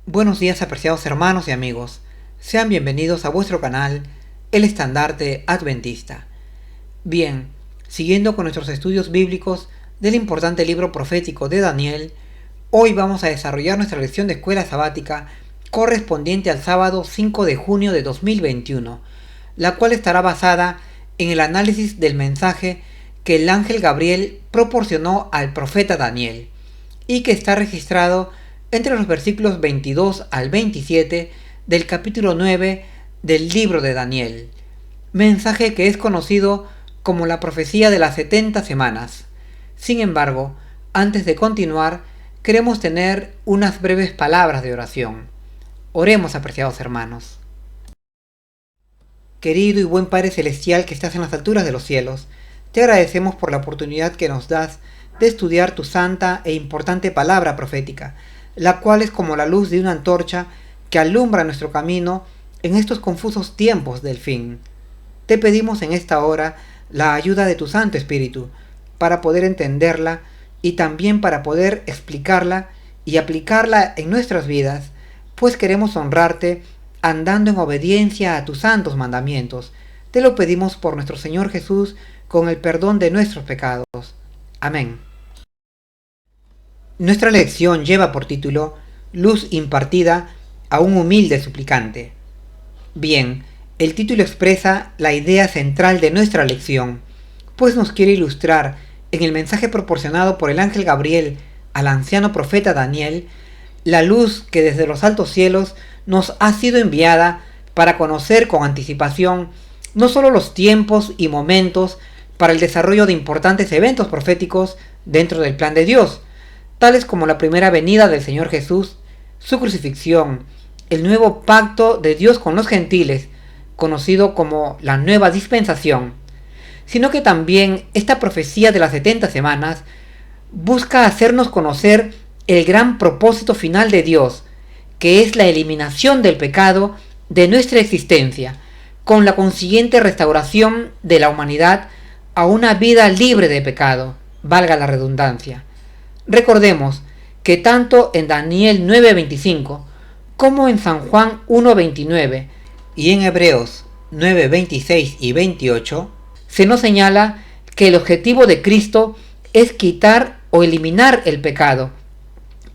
Buenos días, apreciados hermanos y amigos. Sean bienvenidos a vuestro canal, El Estandarte Adventista. Bien, siguiendo con nuestros estudios bíblicos del importante libro profético de Daniel, hoy vamos a desarrollar nuestra lección de escuela sabática correspondiente al sábado 5 de junio de 2021, la cual estará basada en el análisis del mensaje que el ángel Gabriel proporcionó al profeta Daniel y que está registrado entre los versículos 22 al 27 del capítulo 9 del libro de Daniel, mensaje que es conocido como la profecía de las 70 semanas. Sin embargo, antes de continuar, queremos tener unas breves palabras de oración. Oremos, apreciados hermanos. Querido y buen Padre Celestial que estás en las alturas de los cielos, te agradecemos por la oportunidad que nos das de estudiar tu santa e importante palabra profética, la cual es como la luz de una antorcha que alumbra nuestro camino en estos confusos tiempos del fin. Te pedimos en esta hora la ayuda de tu Santo Espíritu para poder entenderla y también para poder explicarla y aplicarla en nuestras vidas, pues queremos honrarte andando en obediencia a tus santos mandamientos. Te lo pedimos por nuestro Señor Jesús con el perdón de nuestros pecados. Amén. Nuestra lección lleva por título Luz impartida a un humilde suplicante. Bien, el título expresa la idea central de nuestra lección, pues nos quiere ilustrar en el mensaje proporcionado por el ángel Gabriel al anciano profeta Daniel, la luz que desde los altos cielos nos ha sido enviada para conocer con anticipación no solo los tiempos y momentos para el desarrollo de importantes eventos proféticos dentro del plan de Dios, tales como la primera venida del Señor Jesús, su crucifixión, el nuevo pacto de Dios con los gentiles, conocido como la nueva dispensación, sino que también esta profecía de las 70 semanas busca hacernos conocer el gran propósito final de Dios, que es la eliminación del pecado de nuestra existencia, con la consiguiente restauración de la humanidad a una vida libre de pecado, valga la redundancia. Recordemos que tanto en Daniel 9:25 como en San Juan 1:29 y en Hebreos 9:26 y 28 se nos señala que el objetivo de Cristo es quitar o eliminar el pecado,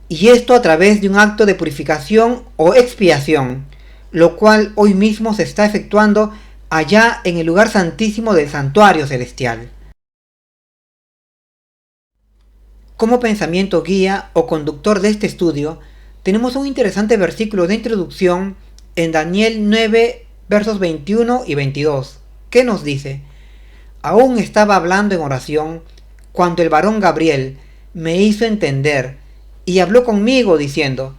y esto a través de un acto de purificación o expiación, lo cual hoy mismo se está efectuando allá en el lugar santísimo del santuario celestial. Como pensamiento guía o conductor de este estudio, tenemos un interesante versículo de introducción en Daniel 9, versos 21 y 22, que nos dice: Aún estaba hablando en oración cuando el varón Gabriel me hizo entender y habló conmigo diciendo: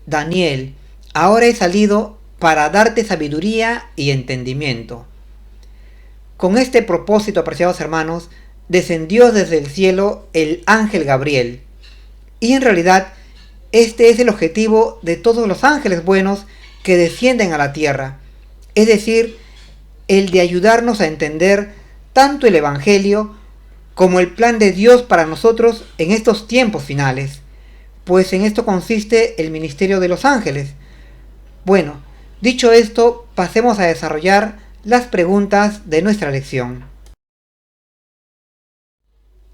Daniel, ahora he salido para darte sabiduría y entendimiento. Con este propósito, apreciados hermanos, descendió desde el cielo el ángel Gabriel. Y en realidad, este es el objetivo de todos los ángeles buenos que descienden a la tierra, es decir, el de ayudarnos a entender tanto el Evangelio como el plan de Dios para nosotros en estos tiempos finales, pues en esto consiste el ministerio de los ángeles. Bueno, dicho esto, pasemos a desarrollar las preguntas de nuestra lección.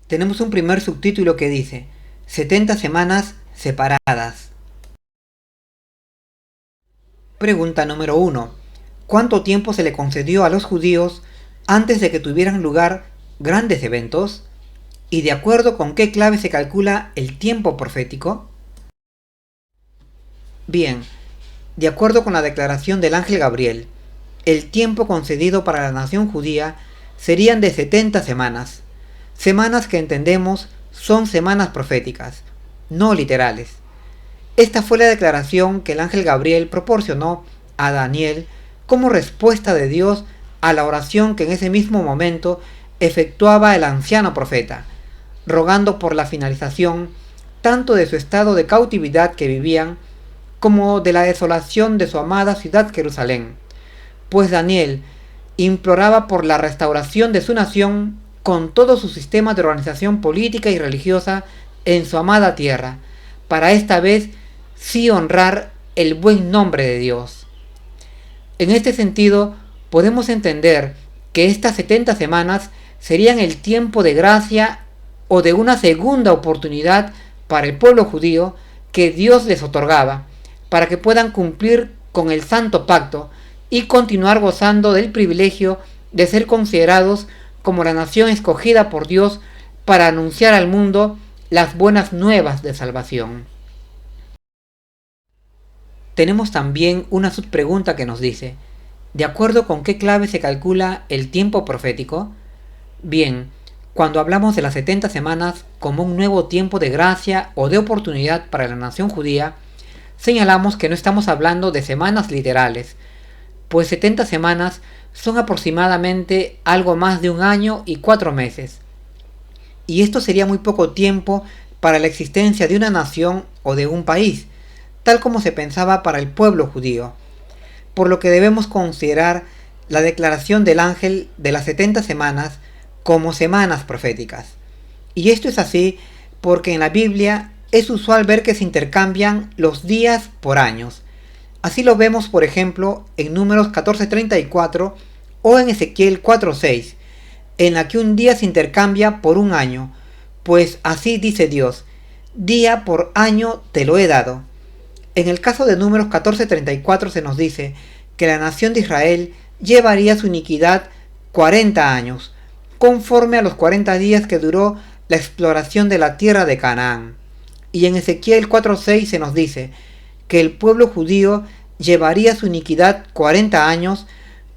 Tenemos un primer subtítulo que dice 70 semanas separadas. Pregunta número 1. ¿Cuánto tiempo se le concedió a los judíos antes de que tuvieran lugar grandes eventos? ¿Y de acuerdo con qué clave se calcula el tiempo profético? Bien, de acuerdo con la declaración del ángel Gabriel, el tiempo concedido para la nación judía serían de 70 semanas. Semanas que entendemos son semanas proféticas, no literales. Esta fue la declaración que el ángel Gabriel proporcionó a Daniel como respuesta de Dios a la oración que en ese mismo momento efectuaba el anciano profeta, rogando por la finalización tanto de su estado de cautividad que vivían, como de la desolación de su amada ciudad Jerusalén, pues Daniel imploraba por la restauración de su nación con todo su sistema de organización política y religiosa en su amada tierra, para esta vez sí honrar el buen nombre de Dios. En este sentido, podemos entender que estas 70 semanas serían el tiempo de gracia o de una segunda oportunidad para el pueblo judío que Dios les otorgaba, para que puedan cumplir con el santo pacto y continuar gozando del privilegio de ser considerados como la nación escogida por Dios para anunciar al mundo las buenas nuevas de salvación. Tenemos también una subpregunta que nos dice: ¿de acuerdo con qué clave se calcula el tiempo profético? Bien, cuando hablamos de las 70 semanas como un nuevo tiempo de gracia o de oportunidad para la nación judía, señalamos que no estamos hablando de semanas literales, pues 70 semanas son aproximadamente algo más de un año y 4 meses. Y esto sería muy poco tiempo para la existencia de una nación o de un país, tal como se pensaba para el pueblo judío, por lo que debemos considerar la declaración del ángel de las 70 semanas como semanas proféticas. Y esto es así porque en la Biblia es usual ver que se intercambian los días por años. Así lo vemos, por ejemplo, en Números 14:34 o en Ezequiel 4:6, en la que un día se intercambia por un año, pues así dice Dios: día por año te lo he dado. En el caso de Números 14:34 se nos dice que la nación de Israel llevaría su iniquidad 40 años, conforme a los 40 días que duró la exploración de la tierra de Canaán. Y en Ezequiel 4:6 se nos dice que el pueblo judío llevaría su iniquidad 40 años,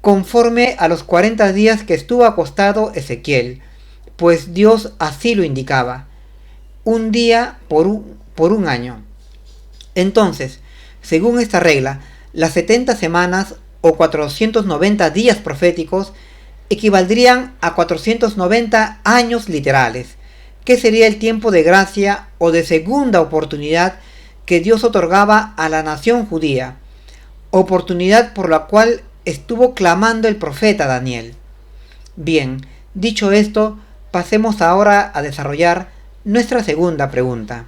conforme a los 40 días que estuvo acostado Ezequiel, pues Dios así lo indicaba: un día por un año. Entonces, según esta regla, las 70 semanas o 490 días proféticos equivaldrían a 490 años literales, que sería el tiempo de gracia o de segunda oportunidad que Dios otorgaba a la nación judía, oportunidad por la cual estuvo clamando el profeta Daniel. Bien, dicho esto, pasemos ahora a desarrollar nuestra segunda pregunta.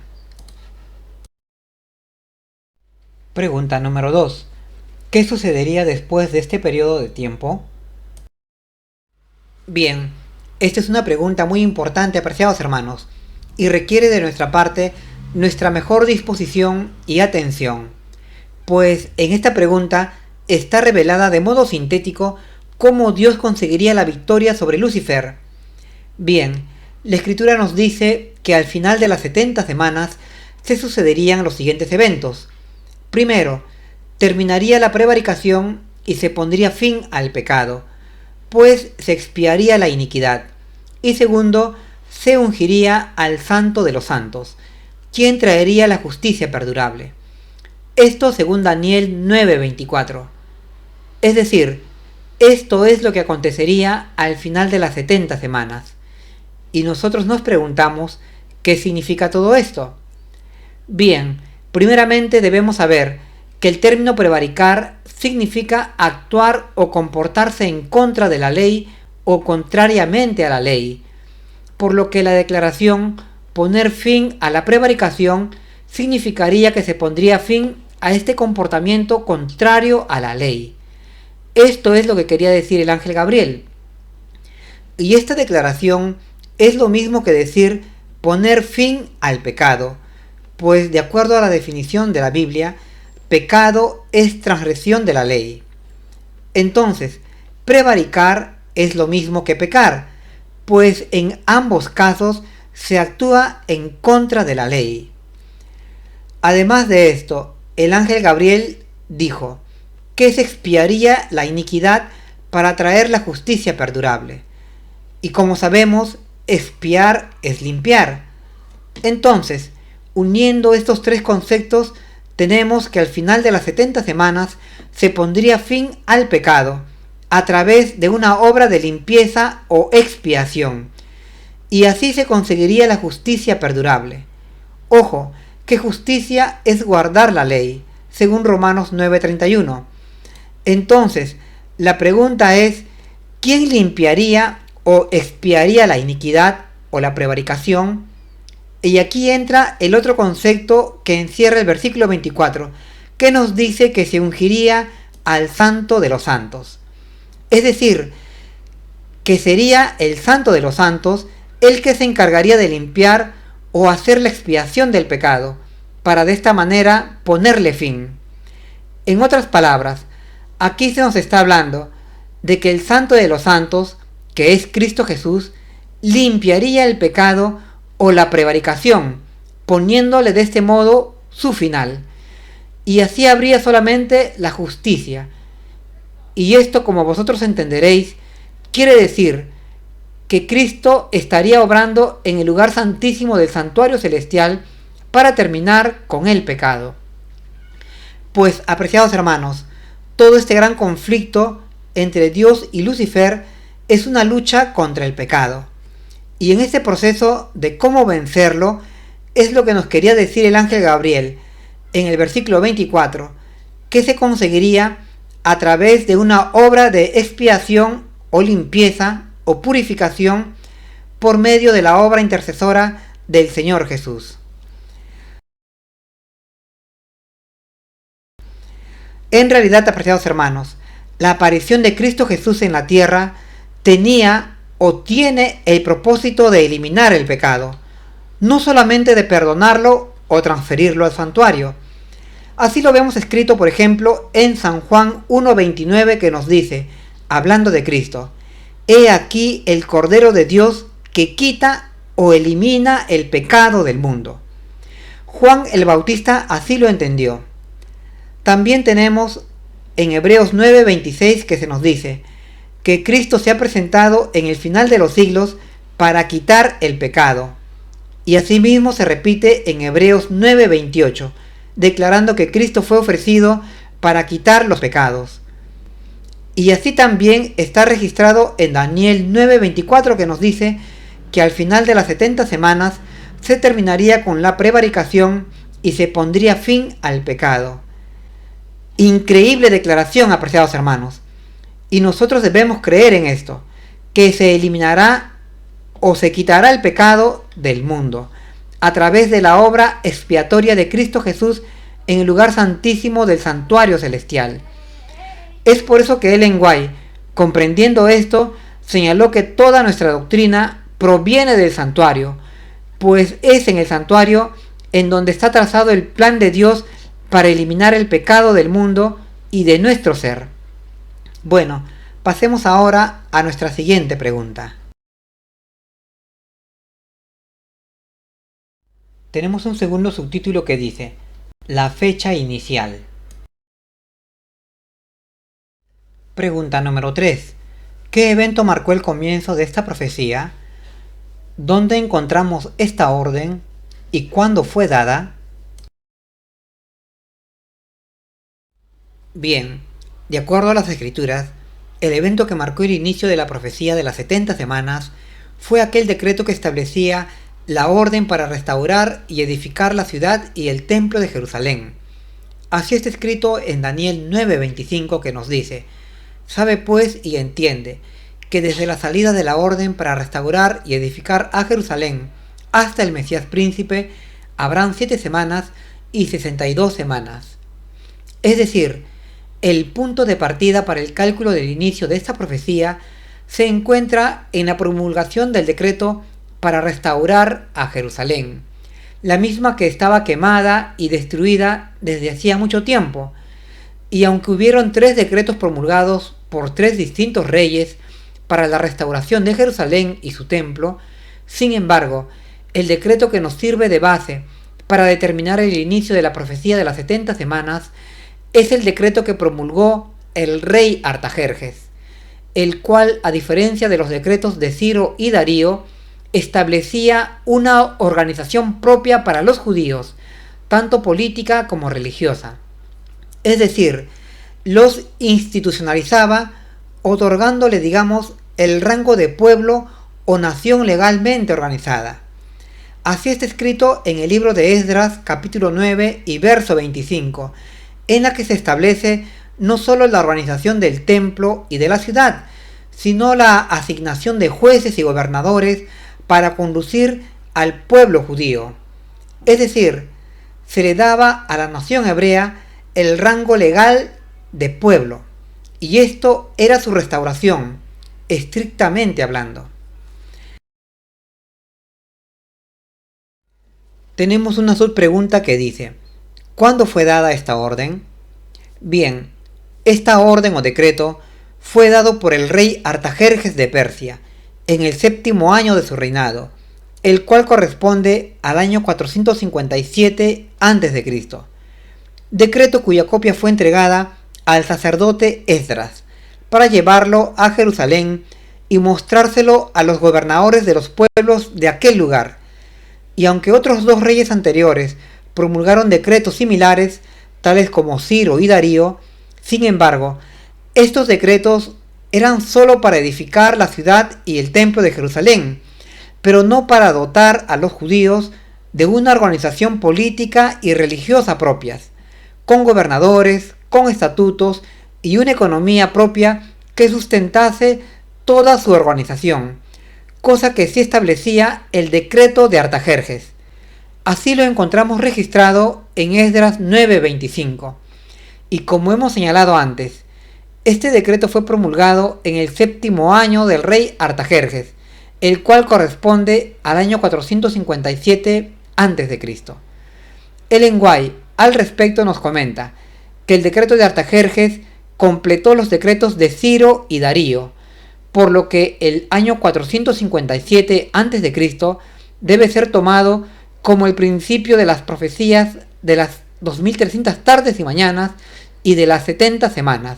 Pregunta número 2. ¿Qué sucedería después de este periodo de tiempo? Bien, esta es una pregunta muy importante, apreciados hermanos, y requiere de nuestra parte nuestra mejor disposición y atención, pues en esta pregunta está revelada de modo sintético cómo Dios conseguiría la victoria sobre Lucifer. Bien, la Escritura nos dice que al final de las 70 semanas se sucederían los siguientes eventos. Primero, terminaría la prevaricación y se pondría fin al pecado, pues se expiaría la iniquidad. Y segundo, se ungiría al Santo de los Santos, quien traería la justicia perdurable. Esto según Daniel 9:24. Es decir, esto es lo que acontecería al final de las 70 semanas. Y nosotros nos preguntamos, ¿qué significa todo esto? Bien, primeramente debemos saber que el término prevaricar significa actuar o comportarse en contra de la ley o contrariamente a la ley, por lo que la declaración poner fin a la prevaricación significaría que se pondría fin a este comportamiento contrario a la ley. Esto es lo que quería decir el ángel Gabriel. Y esta declaración es lo mismo que decir poner fin al pecado, pues de acuerdo a la definición de la Biblia, pecado es transgresión de la ley. Entonces, prevaricar es lo mismo que pecar, pues en ambos casos se actúa en contra de la ley. Además de esto, el ángel Gabriel dijo que se expiaría la iniquidad para traer la justicia perdurable. Y como sabemos, expiar es limpiar. Entonces, uniendo estos tres conceptos, tenemos que al final de las 70 semanas se pondría fin al pecado a través de una obra de limpieza o expiación, y así se conseguiría la justicia perdurable. Ojo, que justicia es guardar la ley, según Romanos 9:31. Entonces, la pregunta es, ¿quién limpiaría o expiaría la iniquidad o la prevaricación? Y aquí entra el otro concepto que encierra el versículo 24, que nos dice que se ungiría al Santo de los Santos. Es decir, que sería el Santo de los Santos el que se encargaría de limpiar o hacer la expiación del pecado, para de esta manera ponerle fin. En otras palabras, aquí se nos está hablando de que el Santo de los Santos, que es Cristo Jesús, limpiaría el pecado o la prevaricación, poniéndole de este modo su final. Y así habría solamente la justicia. Y esto, como vosotros entenderéis, quiere decir que Cristo estaría obrando en el lugar santísimo del santuario celestial para terminar con el pecado. Pues, apreciados hermanos, todo este gran conflicto entre Dios y Lucifer es una lucha contra el pecado. Y en este proceso de cómo vencerlo es lo que nos quería decir el ángel Gabriel en el versículo 24, que se conseguiría a través de una obra de expiación o limpieza o purificación por medio de la obra intercesora del Señor Jesús. En realidad, apreciados hermanos, la aparición de Cristo Jesús en la tierra tenía o tiene el propósito de eliminar el pecado, no solamente de perdonarlo o transferirlo al santuario. Así lo vemos escrito, por ejemplo, en San Juan 1:29, que nos dice, hablando de Cristo: He aquí el Cordero de Dios que quita o elimina el pecado del mundo. Juan el Bautista así lo entendió. También tenemos en Hebreos 9:26 que se nos dice que Cristo se ha presentado en el final de los siglos para quitar el pecado. Y asimismo se repite en Hebreos 9:28, declarando que Cristo fue ofrecido para quitar los pecados. Y así también está registrado en Daniel 9:24, que nos dice que al final de las 70 semanas se terminaría con la prevaricación y se pondría fin al pecado. Increíble declaración, apreciados hermanos. Y nosotros debemos creer en esto, que se eliminará o se quitará el pecado del mundo a través de la obra expiatoria de Cristo Jesús en el lugar santísimo del santuario celestial. Es por eso que Ellen White, comprendiendo esto, señaló que toda nuestra doctrina proviene del santuario, pues es en el santuario en donde está trazado el plan de Dios para eliminar el pecado del mundo y de nuestro ser. Bueno, pasemos ahora a nuestra siguiente pregunta. Tenemos un segundo subtítulo que dice: la fecha inicial. Pregunta número 3. ¿Qué evento marcó el comienzo de esta profecía? ¿Dónde encontramos esta orden? ¿Y cuándo fue dada? Bien, de acuerdo a las Escrituras, el evento que marcó el inicio de la profecía de las 70 semanas fue aquel decreto que establecía la orden para restaurar y edificar la ciudad y el templo de Jerusalén. Así está escrito en Daniel 9:25, que nos dice: Sabe pues y entiende que desde la salida de la orden para restaurar y edificar a Jerusalén hasta el Mesías príncipe habrán 7 semanas y 62 semanas. Es decir, el punto de partida para el cálculo del inicio de esta profecía se encuentra en la promulgación del decreto para restaurar a Jerusalén, la misma que estaba quemada y destruida desde hacía mucho tiempo. Y aunque hubieron 3 decretos promulgados por 3 distintos reyes para la restauración de Jerusalén y su templo, sin embargo, el decreto que nos sirve de base para determinar el inicio de la profecía de las 70 semanas es el decreto que promulgó el rey Artajerjes, el cual, a diferencia de los decretos de Ciro y Darío, establecía una organización propia para los judíos, tanto política como religiosa. Es decir, los institucionalizaba, otorgándole, digamos, el rango de pueblo o nación legalmente organizada. Así está escrito en el libro de Esdras, capítulo 9 y verso 25, en la que se establece no solo la organización del templo y de la ciudad, sino la asignación de jueces y gobernadores para conducir al pueblo judío. Es decir, se le daba a la nación hebrea el rango legal de pueblo, y esto era su restauración, estrictamente hablando. Tenemos una subpregunta que dice, ¿cuándo fue dada esta orden? Bien, esta orden o decreto fue dado por el rey Artajerjes de Persia, en el 7º año de su reinado, el cual corresponde al año 457 a.C., decreto cuya copia fue entregada al sacerdote Esdras, para llevarlo a Jerusalén y mostrárselo a los gobernadores de los pueblos de aquel lugar. Y aunque otros 2 reyes anteriores promulgaron decretos similares, tales como Ciro y Darío, sin embargo, estos decretos eran sólo para edificar la ciudad y el templo de Jerusalén, pero no para dotar a los judíos de una organización política y religiosa propias, con gobernadores, con estatutos y una economía propia que sustentase toda su organización, cosa que sí establecía el decreto de Artajerjes. Así lo encontramos registrado en Esdras 9:25. Y como hemos señalado antes, este decreto fue promulgado en el 7º año del rey Artajerjes, el cual corresponde al año 457 a.C. Ellen White al respecto nos comenta que el decreto de Artajerjes completó los decretos de Ciro y Darío, por lo que el año 457 a.C. debe ser tomado como el principio de las profecías de las 2300 tardes y mañanas y de las 70 semanas.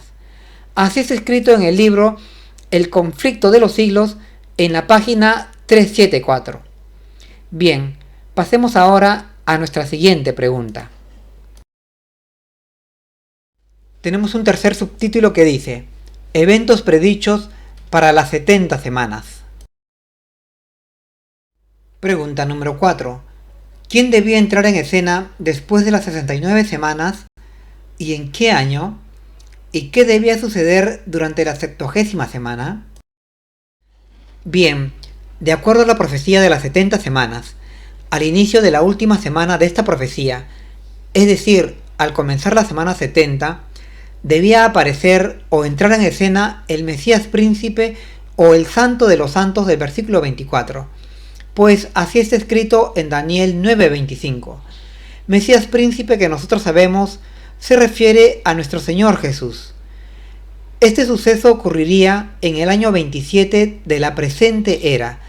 Así es escrito en el libro El conflicto de los siglos, en la página 374. Bien, pasemos ahora a nuestra siguiente pregunta. Tenemos un tercer subtítulo que dice, eventos predichos para las 70 semanas. Pregunta número 4. ¿Quién debía entrar en escena después de las 69 semanas y en qué año? ¿Y qué debía suceder durante la 70ª semana? Bien, de acuerdo a la profecía de las 70 semanas, al inicio de la última semana de esta profecía, es decir, al comenzar la semana 70, debía aparecer o entrar en escena el Mesías príncipe o el santo de los santos del versículo 24, pues así está escrito en Daniel 9:25. Mesías príncipe que nosotros sabemos se refiere a nuestro Señor Jesús. Este suceso ocurriría en el año 27 de la presente era,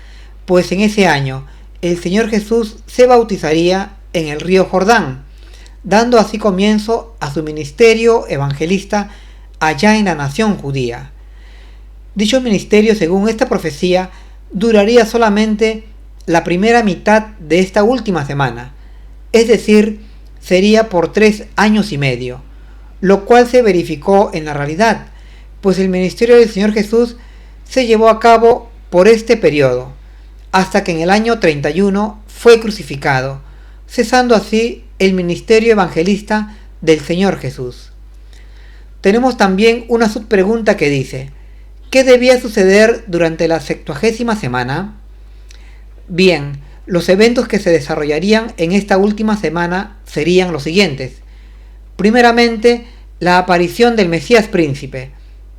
pues en ese año el Señor Jesús se bautizaría en el río Jordán, dando así comienzo a su ministerio evangelista allá en la nación judía. Dicho ministerio, según esta profecía, duraría solamente la primera mitad de esta última semana, es decir, sería por 3 años y medio, lo cual se verificó en la realidad, pues el ministerio del Señor Jesús se llevó a cabo por este periodo, hasta que en el año 31 fue crucificado, cesando así el ministerio evangelista del Señor Jesús. Tenemos también una subpregunta que dice, ¿qué debía suceder durante la 70ª semana? Bien, los eventos que se desarrollarían en esta última semana serían los siguientes. Primeramente, la aparición del Mesías príncipe,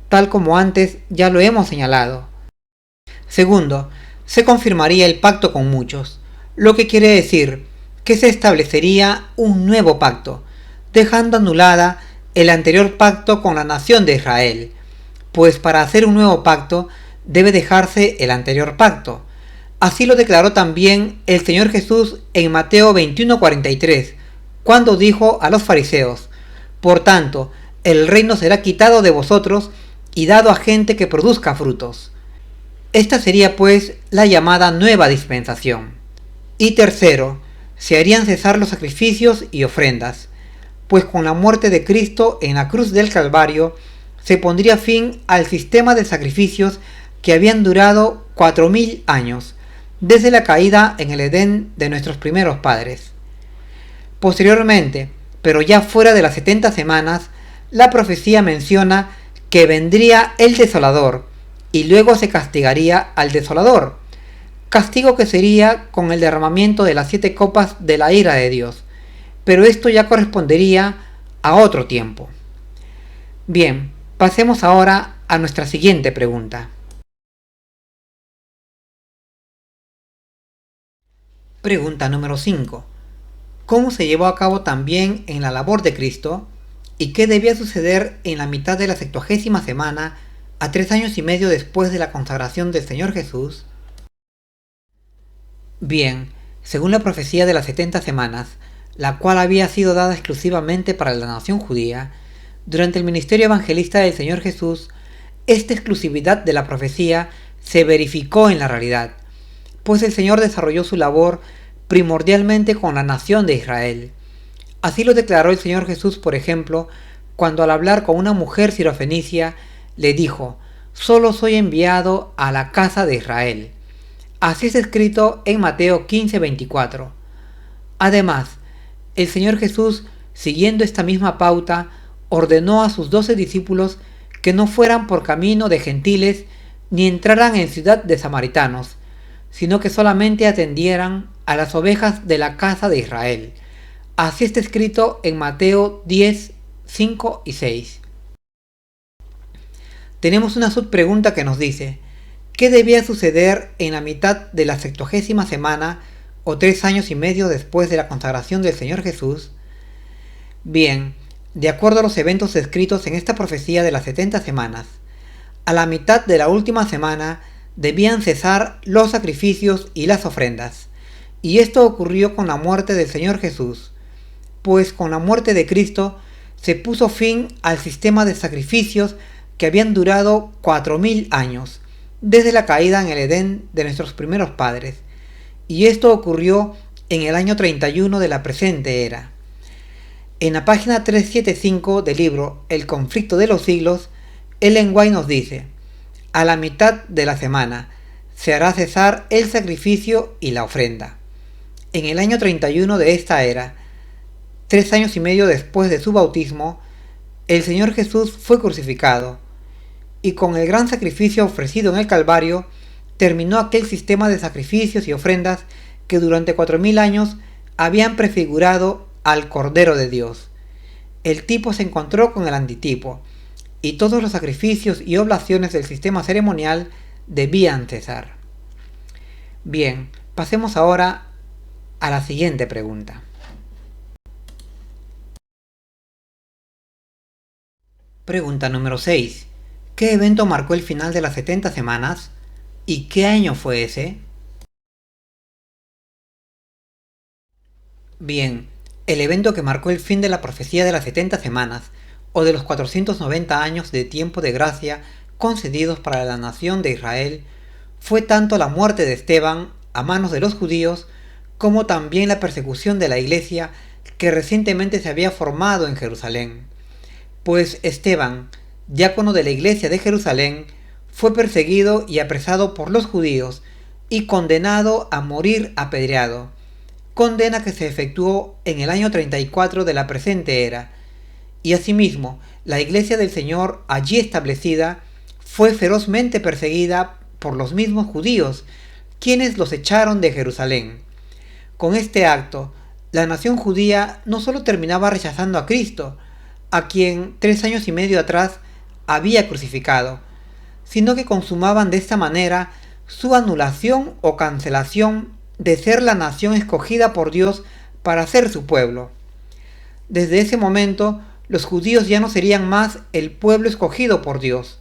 tal como antes ya lo hemos señalado. Segundo, se confirmaría el pacto con muchos, lo que quiere decir que se establecería un nuevo pacto, dejando anulada el anterior pacto con la nación de Israel, pues para hacer un nuevo pacto debe dejarse el anterior pacto. Así lo declaró también el Señor Jesús en Mateo 21:43, cuando dijo a los fariseos, por tanto, el reino será quitado de vosotros y dado a gente que produzca frutos. Esta sería pues la llamada nueva dispensación. Y tercero, se harían cesar los sacrificios y ofrendas, pues con la muerte de Cristo en la cruz del Calvario se pondría fin al sistema de sacrificios que habían durado 4000 años, desde la caída en el Edén de nuestros primeros padres. Posteriormente, pero ya fuera de las 70 semanas, la profecía menciona que vendría el desolador y luego se castigaría al desolador, castigo que sería con el derramamiento de las 7 copas de la ira de Dios, pero esto ya correspondería a otro tiempo. Bien, pasemos ahora a nuestra siguiente pregunta. Pregunta número 5. ¿Cómo se llevó a cabo también en la labor de Cristo? ¿Y qué debía suceder en la mitad de la 70ª semana, a 3 años y medio después de la consagración del Señor Jesús? Bien, según la profecía de las 70 semanas, la cual había sido dada exclusivamente para la nación judía, durante el ministerio evangelista del Señor Jesús, esta exclusividad de la profecía se verificó en la realidad, pues el Señor desarrolló su labor primordialmente con la nación de Israel. Así lo declaró el Señor Jesús, por ejemplo, cuando al hablar con una mujer sirofenicia le dijo: «Solo soy enviado a la casa de Israel». Así es escrito en Mateo 15:24. Además, el Señor Jesús, siguiendo esta misma pauta, ordenó a sus 12 discípulos que no fueran por camino de gentiles ni entraran en ciudad de samaritanos, sino que solamente atendieran a las ovejas de la casa de Israel. Así está escrito en Mateo 10, 5 y 6. Tenemos una subpregunta que nos dice: ¿qué debía suceder en la mitad de la 70ª semana o 3 años y medio después de la consagración del Señor Jesús? Bien, de acuerdo a los eventos descritos en esta profecía de las 70 semanas, a la mitad de la última semana debían cesar los sacrificios y las ofrendas, y esto ocurrió con la muerte del Señor Jesús, pues con la muerte de Cristo se puso fin al sistema de sacrificios que habían durado 4000 años, desde la caída en el Edén de nuestros primeros padres, y esto ocurrió en el año 31 de la presente era. En la página 375 del libro El conflicto de los siglos, Ellen White nos dice: a la mitad de la semana se hará cesar el sacrificio y la ofrenda. En el año 31 de esta era, 3 años y medio después de su bautismo, el Señor Jesús fue crucificado, y con el gran sacrificio ofrecido en el Calvario, terminó aquel sistema de sacrificios y ofrendas que durante 4000 años habían prefigurado al Cordero de Dios. El tipo se encontró con el antitipo, y todos los sacrificios y oblaciones del sistema ceremonial debían cesar. Bien, pasemos ahora a la siguiente pregunta. Pregunta número 6. ¿Qué evento marcó el final de las 70 semanas? ¿Y qué año fue ese? Bien, el evento que marcó el fin de la profecía de las 70 semanas, o de los 490 años de tiempo de gracia concedidos para la nación de Israel, fue tanto la muerte de Esteban a manos de los judíos, como también la persecución de la iglesia que recientemente se había formado en Jerusalén. Pues Esteban, diácono de la iglesia de Jerusalén, fue perseguido y apresado por los judíos y condenado a morir apedreado, condena que se efectuó en el año 34 de la presente era, y asimismo la iglesia del Señor allí establecida fue ferozmente perseguida por los mismos judíos, quienes los echaron de Jerusalén. Con este acto, la nación judía no solo terminaba rechazando a Cristo, a quien 3 años y medio atrás había crucificado, sino que consumaban de esta manera su anulación o cancelación de ser la nación escogida por Dios para ser su pueblo. Desde ese momento, los judíos ya no serían más el pueblo escogido por Dios.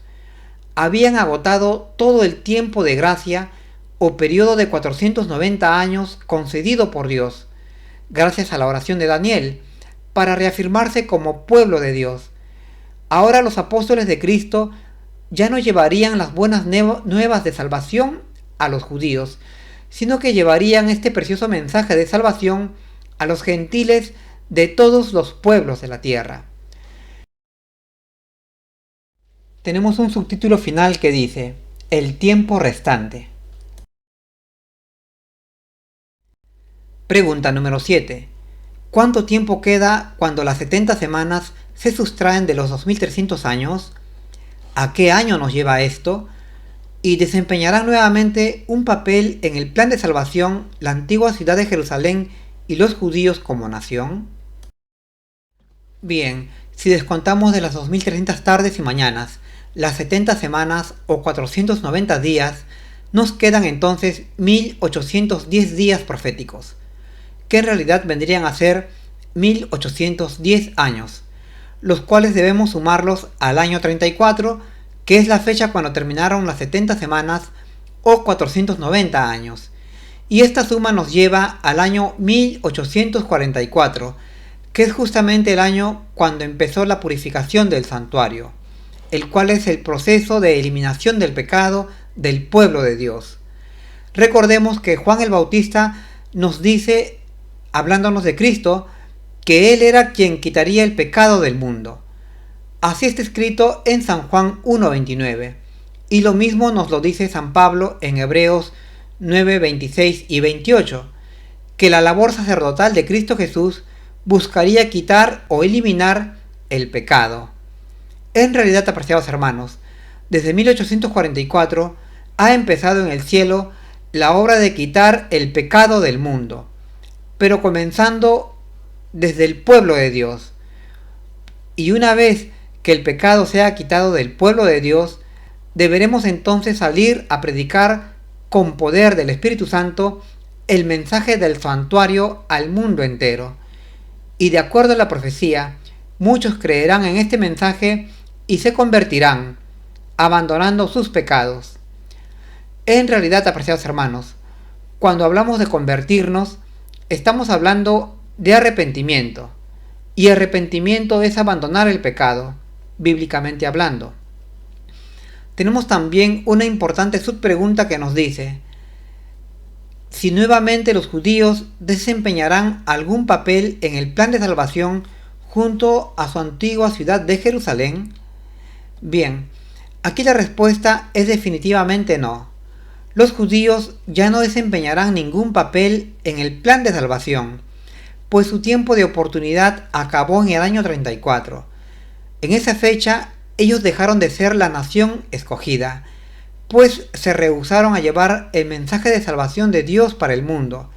Habían agotado todo el tiempo de gracia o periodo de 490 años concedido por Dios, gracias a la oración de Daniel, para reafirmarse como pueblo de Dios. Ahora los apóstoles de Cristo ya no llevarían las buenas nuevas de salvación a los judíos, sino que llevarían este precioso mensaje de salvación a los gentiles de todos los pueblos de la tierra. Tenemos un subtítulo final que dice: el tiempo restante. Pregunta número 7. ¿Cuánto tiempo queda cuando las 70 semanas se sustraen de los 2300 años? ¿A qué año nos lleva esto? ¿Y desempeñarán nuevamente un papel en el plan de salvación la antigua ciudad de Jerusalén y los judíos como nación? Bien, si descontamos de las 2300 tardes y mañanas, las 70 semanas o 490 días, nos quedan entonces 1810 días proféticos, que en realidad vendrían a ser 1810 años, los cuales debemos sumarlos al año 34, que es la fecha cuando terminaron las 70 semanas o 490 años. Y esta suma nos lleva al año 1844, que es justamente el año cuando empezó la purificación del santuario, el cual es el proceso de eliminación del pecado del pueblo de Dios. Recordemos que Juan el Bautista nos dice, hablándonos de Cristo, que Él era quien quitaría el pecado del mundo. Así está escrito en San Juan 1:29, y lo mismo nos lo dice San Pablo en Hebreos 9:26 y 28, que la labor sacerdotal de Cristo Jesús buscaría quitar o eliminar el pecado. En realidad, apreciados hermanos, desde 1844 ha empezado en el cielo la obra de quitar el pecado del mundo, pero comenzando desde el pueblo de Dios. Y una vez que el pecado sea quitado del pueblo de Dios, deberemos entonces salir a predicar con poder del Espíritu Santo el mensaje del santuario al mundo entero. Y de acuerdo a la profecía, muchos creerán en este mensaje y se convertirán, abandonando sus pecados. En realidad, apreciados hermanos, cuando hablamos de convertirnos, estamos hablando de arrepentimiento, y arrepentimiento es abandonar el pecado, bíblicamente hablando. Tenemos también una importante subpregunta que nos dice: si nuevamente los judíos desempeñarán algún papel en el plan de salvación junto a su antigua ciudad de Jerusalén. Bien, aquí la respuesta es definitivamente no. Los judíos ya no desempeñarán ningún papel en el plan de salvación, pues su tiempo de oportunidad acabó en el año 34. En esa fecha, ellos dejaron de ser la nación escogida, pues se rehusaron a llevar el mensaje de salvación de Dios para el mundo,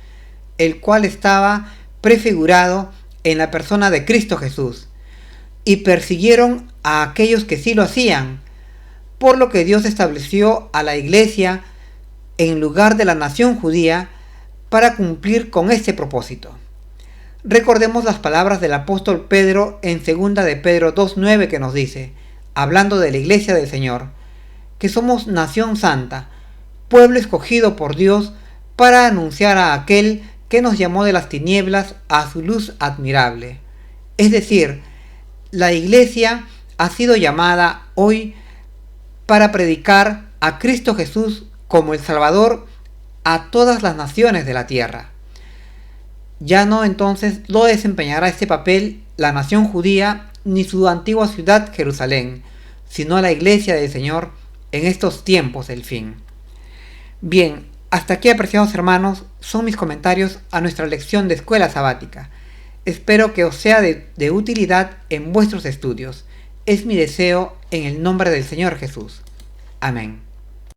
el cual estaba prefigurado en la persona de Cristo Jesús, y persiguieron a aquellos que sí lo hacían, por lo que Dios estableció a la iglesia en lugar de la nación judía para cumplir con este propósito. Recordemos las palabras del apóstol Pedro en 2 de Pedro 2:9, que nos dice, hablando de la iglesia del Señor, que somos nación santa, pueblo escogido por Dios para anunciar a aquel que nos llamó de las tinieblas a su luz admirable. Es decir, la iglesia ha sido llamada hoy para predicar a Cristo Jesús como el Salvador a todas las naciones de la tierra. Ya no entonces lo desempeñará este papel la nación judía ni su antigua ciudad Jerusalén, sino la iglesia del Señor en estos tiempos del fin. Bien, hasta aquí, apreciados hermanos, son mis comentarios a nuestra lección de escuela sabática. Espero que os sea de utilidad en vuestros estudios. Es mi deseo en el nombre del Señor Jesús. Amén.